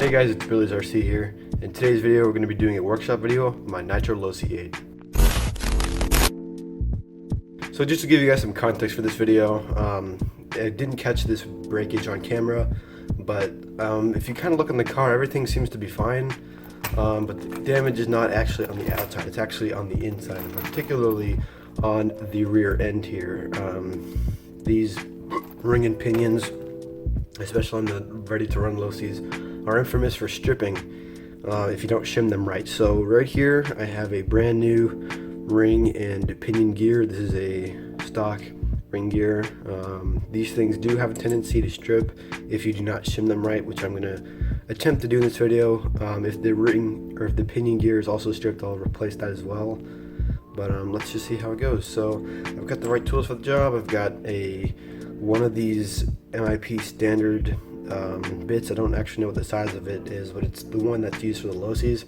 Hey guys, it's Billy's RC here. In today's video, we're going to be doing a workshop video of my Nitro Losi 8. So just to give you guys some context for this video, I didn't catch this breakage on camera, but if you kind of look in the car, everything seems to be fine. But the damage is not actually on the outside, it's actually on the inside, particularly on the rear end here. These ring and pinions, especially on the ready-to-run Losis, are infamous for stripping if you don't shim them right. So right here I have a brand new ring and pinion gear. This is a stock ring gear. These things do have a tendency to strip if you do not shim them right, which I'm going to attempt to do in this video. If the ring or if the pinion gear is also stripped, I'll replace that as well. But let's just see how it goes. So I've got the right tools for the job. I've got one of these MIP standard bits. I don't actually know what the size of it is, but it's the one that's used for the Losis.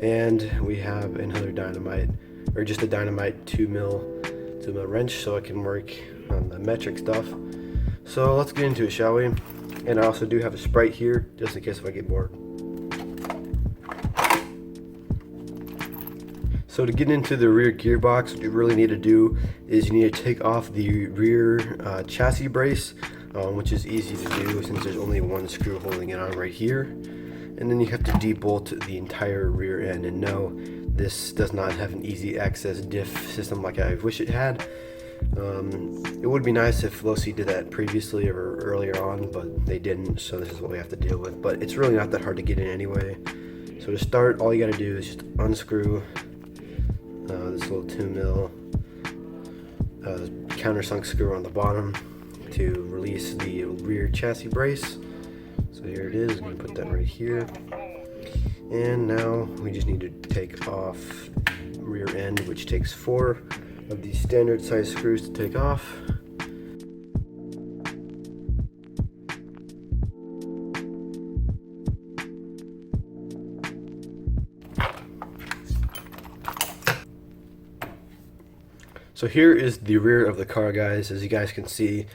And we have another dynamite, or just a dynamite 2mm wrench, so I can work on the metric stuff. So let's get into it, shall we? And I also do have a Sprite here, just in case if I get bored. So to get into the rear gearbox, what you really need to do is you need to take off the rear chassis brace, which is easy to do since there's only one screw holding it on right here. And then you have to debolt the entire rear end. And no, this does not have an easy access diff system like I wish it had. It would be nice if Losi did that previously or earlier on, but they didn't, so this is what we have to deal with. But it's really not that hard to get in anyway. So to start, all you gotta do is just unscrew this little 2mm countersunk screw on the bottom to release the rear chassis brace. So here it is. I'm going to put that right here. And now we just need to take off rear end, which takes 4 of these standard size screws to take off. So here is the rear of the car, guys. As you guys can see,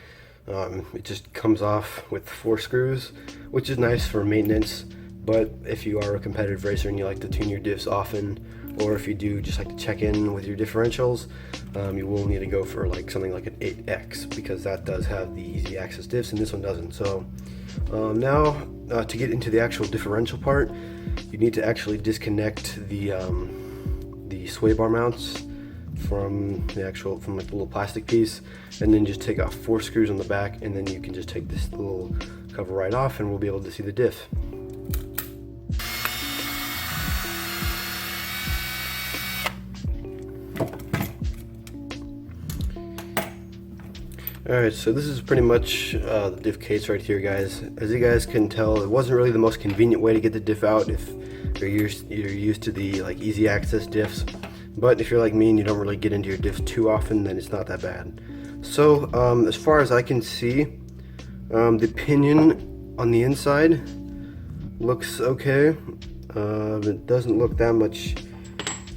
it just comes off with 4 screws, which is nice for maintenance. But if you are a competitive racer and you like to tune your diffs often, or if you do just like to check in with your differentials, you will need to go for something like an 8X, because that does have the easy access diffs and this one doesn't. So now to get into the actual differential part, you need to actually disconnect the sway bar mounts from the little plastic piece, and then just take off 4 screws on the back, and then you can just take this little cover right off and we'll be able to see the diff. Alright, so this is pretty much the diff case right here, guys. As you guys can tell, it wasn't really the most convenient way to get the diff out if you're used to the easy access diffs. But if you're like me and you don't really get into your diffs too often, then it's not that bad. So as far as I can see, the pinion on the inside looks okay. It doesn't look that much,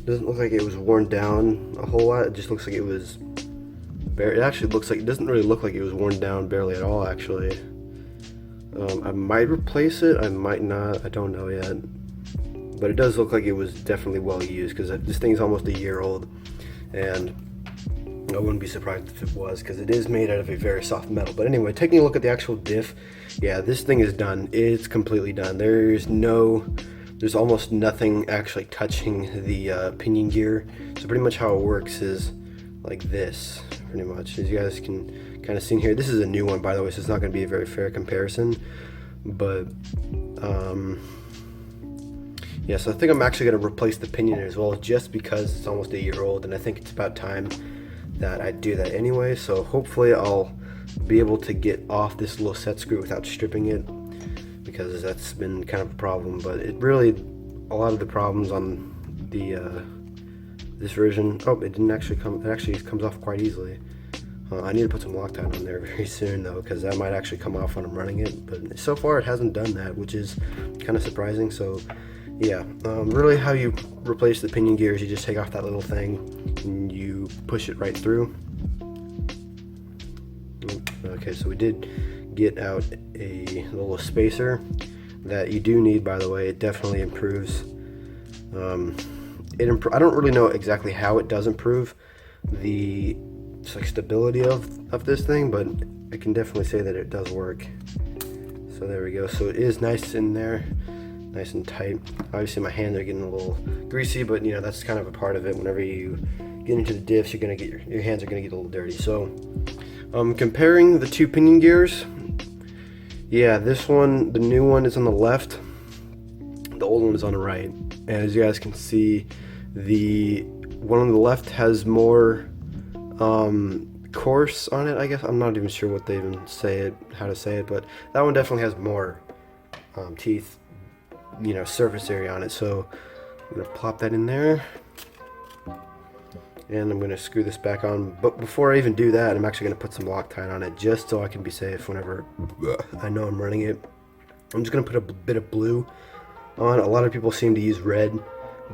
doesn't look like it was worn down a whole lot. It just looks like it was it actually looks like, it doesn't really look like it was worn down barely at all, actually. I might replace it, I might not, I don't know yet. But it does look like it was definitely well used, because this thing's almost a year old, and I wouldn't be surprised if it was, because it is made out of a very soft metal. But anyway, taking a look at the actual diff, yeah, this thing is done. It's completely done. There's almost nothing actually touching the pinion gear. So pretty much how it works is like this, pretty much. As you guys can kind of see here, this is a new one, by the way, so it's not going to be a very fair comparison. But yeah, so I think I'm actually going to replace the pinion as well, just because it's almost a year old, and I think it's about time that I do that anyway. So hopefully I'll be able to get off this little set screw without stripping it, because that's been kind of a problem. But it really, a lot of the problems on the this version, it didn't actually come, it actually comes off quite easily. I need to put some Loctite on there very soon though, because that might actually come off when I'm running it, but so far it hasn't done that, which is kind of surprising. So yeah, really how you replace the pinion gears, you just take off that little thing and you push it right through. Okay, so we did get out a little spacer. that you do need, by the way. It definitely improves. I don't really know exactly how it does improve the like stability of this thing, but I can definitely say that it does work. So there we go. So it is nice in there, nice and tight. Obviously my hands are getting a little greasy, but you know, that's kind of a part of it. Whenever you get into the diffs, you're gonna get your hands are gonna get a little dirty. So comparing the two pinion gears, yeah, this one, the new one, is on the left, the old one is on the right. And as you guys can see, the one on the left has more coarse on it, I guess. I'm not even sure what they even how to say it, but that one definitely has more teeth, you know, surface area on it. So I'm gonna plop that in there, and I'm gonna screw this back on. But before I even do that, I'm actually gonna put some Loctite on it, just so I can be safe whenever I know I'm running it. I'm just gonna put a bit of blue on. A lot of people seem to use red,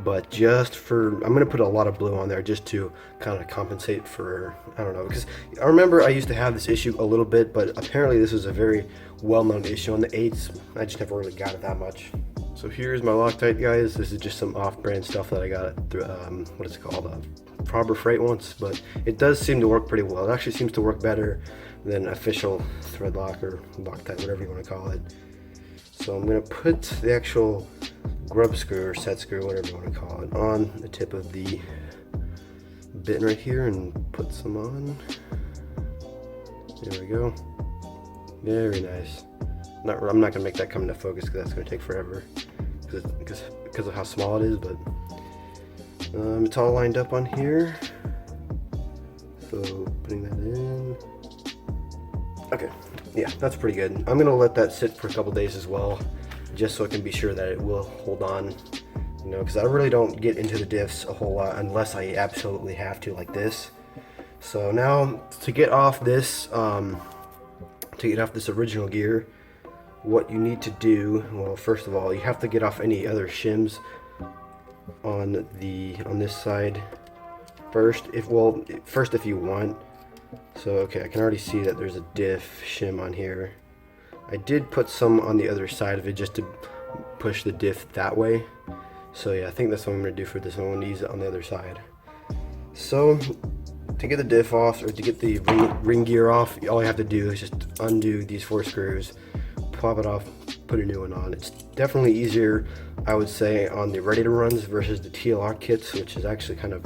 but I'm gonna put a lot of blue on there just to kind of compensate for, I don't know, because I remember I used to have this issue a little bit, but apparently this is a very well-known issue on the 8s. I just never really got it that much. So here's my Loctite, guys. This is just some off-brand stuff that I got through, what is it called, Harbor Freight once, but it does seem to work pretty well. It actually seems to work better than official thread lock or Loctite, whatever you want to call it. So I'm gonna put the actual grub screw or set screw, whatever you want to call it, on the tip of the bit right here and put some on. There we go. Very nice. I'm not gonna make that come into focus because that's gonna take forever because of how small it is, but it's all lined up on here. So putting that in. Okay, yeah, that's pretty good. I'm gonna let that sit for a couple days as well, just so I can be sure that it will hold on, you know, because I really don't get into the diffs a whole lot unless I absolutely have to, like this. So now to get off this original gear, what you need to do, well, first of all, you have to get off any other shims on this side first, if you want. So okay, I can already see that there's a diff shim on here. I did put some on the other side of it just to push the diff that way. So yeah, I think that's what I'm gonna do for this one. I'm gonna use it on the other side. So to get the diff off, or to get the ring gear off, all you have to do is just undo these 4 screws, pop it off, put a new one on. It's definitely easier, I would say, on the ready to runs versus the TLR kits, which is actually kind of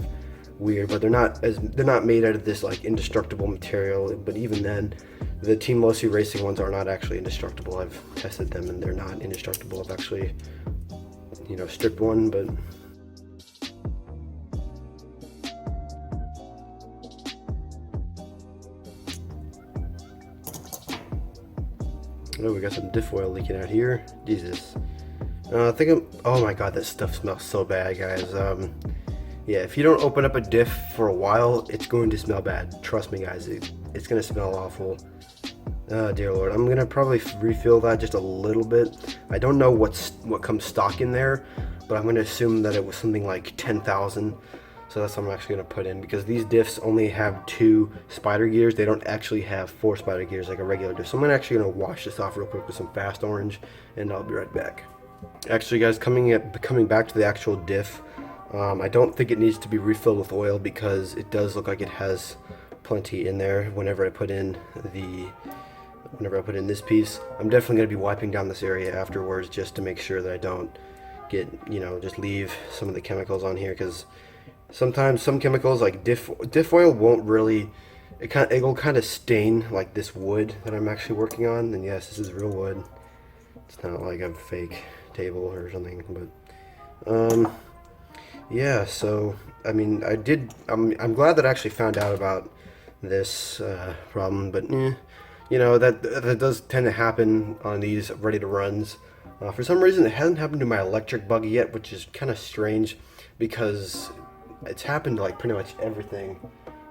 weird, but they're not made out of this like indestructible material. But even then, the Team Losi Racing ones are not actually indestructible. I've tested them and they're not indestructible. I've actually, you know, stripped one, but oh, we got some diff oil leaking out here. Jesus. Oh my god, that stuff smells so bad, guys. Yeah, if you don't open up a diff for a while, it's going to smell bad. Trust me, guys, it's going to smell awful. Dear Lord, I'm going to probably refill that just a little bit. I don't know what comes stock in there, but I'm going to assume that it was something like 10,000. So that's what I'm actually going to put in, because these diffs only have 2 spider gears. They don't actually have 4 spider gears like a regular diff. So I'm actually going to wash this off real quick with some fast orange, and I'll be right back. Actually, guys, coming back to the actual diff, I don't think it needs to be refilled with oil because it does look like it has plenty in there. Whenever I put in this piece, I'm definitely going to be wiping down this area afterwards just to make sure that I don't get, you know, just leave some of the chemicals on here, because sometimes some chemicals like diff oil won't really, it will kind of stain like this wood that I'm actually working on. And yes, this is real wood. It's not like a fake table or something, but yeah, so I mean, I'm glad that I actually found out about this problem, but you know, that does tend to happen on these ready to runs. For some reason, it hasn't happened to my electric buggy yet, which is kind of strange, because it's happened to like pretty much everything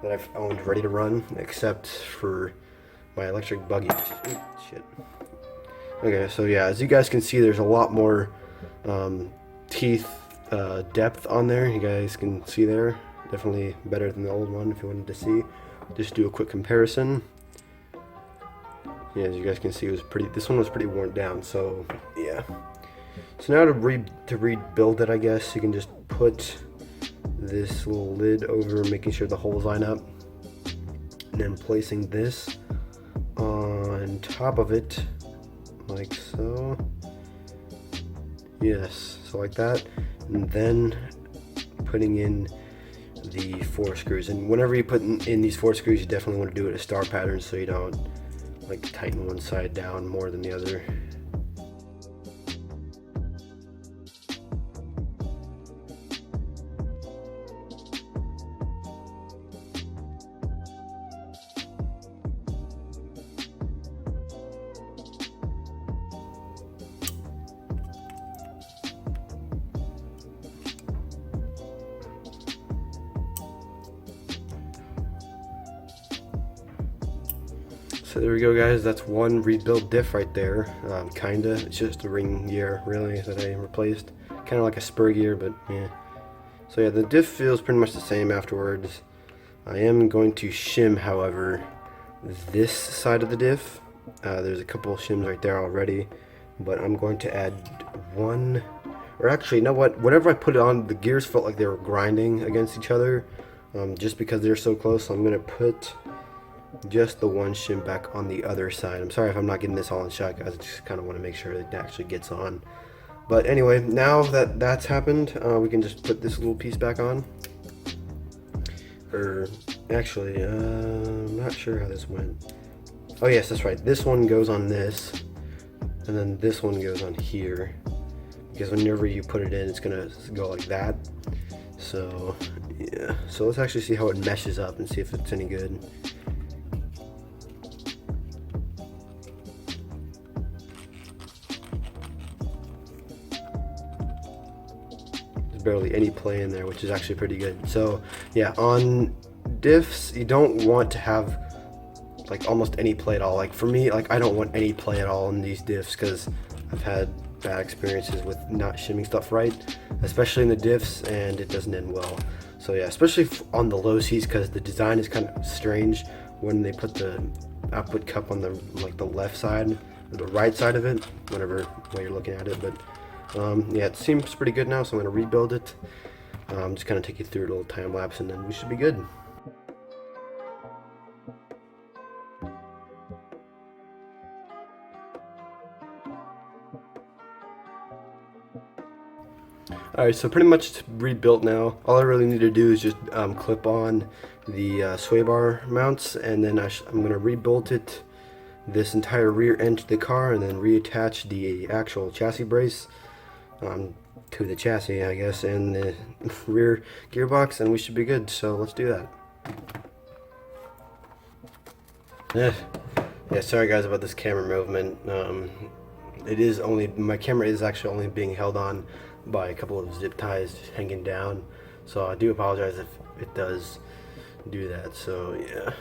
that I've owned ready to run except for my electric buggy. Ooh, shit. Okay, so yeah, as you guys can see, there's a lot more teeth depth on there. You guys can see there, definitely better than the old one. If you wanted to see, just do a quick comparison. Yeah, as you guys can see, this one was pretty worn down, so yeah. So now to rebuild it, I guess, you can just put this little lid over, making sure the holes line up, and then placing this on top of it, like so. Yes, so like that, and then putting in the 4 screws. And whenever you put in these 4 screws, you definitely want to do it a star pattern so you don't like tighten one side down more than the other. So there we go, guys, that's one rebuilt diff right there. Kinda, it's just a ring gear really that I replaced. Kinda like a spur gear, but yeah. So yeah, the diff feels pretty much the same afterwards. I am going to shim, however, this side of the diff. There's a couple of shims right there already, but I'm going to add one, or actually, you know what, whenever I put it on, the gears felt like they were grinding against each other, just because they're so close. So I'm going to put just the one shim back on the other side. I'm sorry if I'm not getting this all in shot, guys. I just kind of want to make sure it actually gets on. But anyway, now that that's happened, we can just put this little piece back on. Or actually, I'm not sure how this went. Oh yes, that's right. This one goes on this, and then this one goes on here. Because whenever you put it in, it's gonna go like that. So yeah. So let's actually see how it meshes up and see if it's any good. Barely any play in there, which is actually pretty good. So yeah, on diffs you don't want to have like almost any play at all. Like for me, like I don't want any play at all in these diffs because I've had bad experiences with not shimming stuff right, especially in the diffs, and it doesn't end well. So yeah, especially on the Losis, because the design is kind of strange when they put the output cup on the the left side or the right side of it, whatever way you're looking at it. But yeah, it seems pretty good now, so I'm going to rebuild it. Just kind of take you through a little time lapse, and then we should be good. Alright, so pretty much it's rebuilt now. All I really need to do is just clip on the sway bar mounts, and then I'm going to rebuild it, this entire rear end to the car, and then reattach the actual chassis brace to the chassis, I guess, and the rear gearbox, and we should be good. So let's do that. Yeah, sorry guys about this camera movement. My camera is actually only being held on by a couple of zip ties hanging down, so I do apologize if it does do that. So yeah.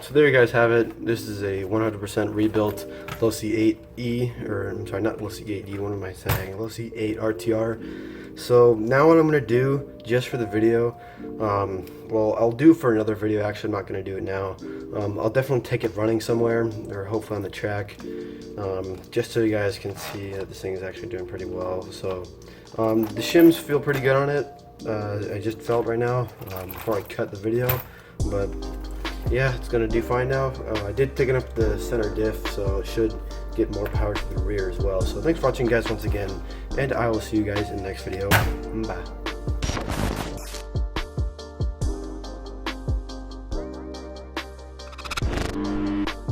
So there you guys have it. This is a 100% rebuilt Losi 8e, or I'm sorry, not Losi 8e, what am I saying? Losi 8 RTR. So now what I'm going to do, just for the video, well, I'll do for another video, actually I'm not going to do it now. I'll definitely take it running somewhere, or hopefully on the track, just so you guys can see that this thing is actually doing pretty well. So the shims feel pretty good on it. I just felt right now, before I cut the video, but yeah, it's gonna do fine now. I did thicken up the center diff, so it should get more power to the rear as well. So thanks for watching, guys, once again, and I will see you guys in the next video. Bye.